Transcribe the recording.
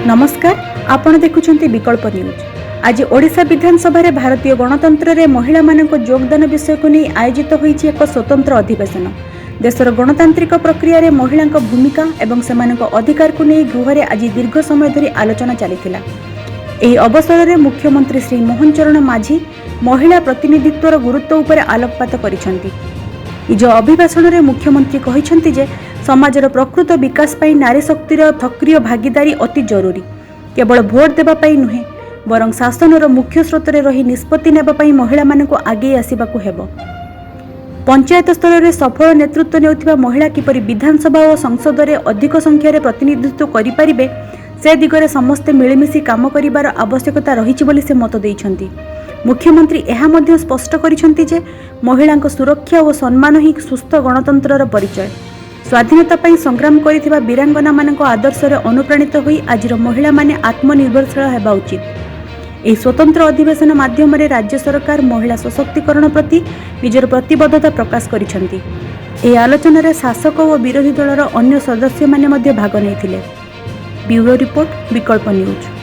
नमस्कार, आपण देखुछन्ति विकल्प न्यूज। आज ओडिशा विधानसभा रे भारतीय गणतंत्र रे महिला मानक योगदान विषय को नहीं आयोजित होईछि एक स्वतंत्र अधिवेशन। देशर गणतांत्रिक प्रक्रिया रे महिला भूमिका एवं सेमानक अधिकार को नहीं गृह रे आज दीर्घ समय धरी आलोचना चलीथिला। एही अवसर रे मुख्यमंत्री श्री मोहन चरण माझी महिला प्रतिनिधित्वर गुरुत्व उपर आलोकपात करिसंती। निज अभिभाषण रे मुख्यमंत्री कहिसंती जे समाजर प्रकृत विकास पाई नारी शक्तिर सक्रिय भागीदारी अति जरूरी। केवल भोट देबा पाई नुहे बरं शासनर मुख्य स्रोत रे रही निष्पत्ति नेबा पाई महिला मानकु आगे आसीबाकु हेबो। पंचायत स्तर रे सफल नेतृत्व नेउथिबा महिला किपरि विधानसभा और संसद रे अधिक संख्या रे प्रतिनिधित्व करि परिबे से दिगरे समस्त मिलिमिशि काम करिबार आवश्यकता रहिछि बोली से मत देइछन्ति। मुख्यमंत्री एहा मध्य स्पष्ट करिसंति जे महिलांक सुरक्षा और सम्मान ही सुस्थ गणतंत्रर परिचय। स्वाधीनता पाई संग्राम करिथिबा वीरांगना मानक आदर्श रे अनुप्राणित होई आजिर महिला माने आत्मनिर्भरशील हेबा उचित। एही स्वतंत्र अधिवेशन माध्यम रे राज्य सरकार महिला सशक्तिकरण प्रति निजर प्रतिबद्धता प्रकाश करिसंति। एही आलोचना रे शासक और विरोधी दलर अन्य सदस्य माने मध्य भाग नेइथिले। ब्यूरो रिपोर्ट, विकल्प न्यूज।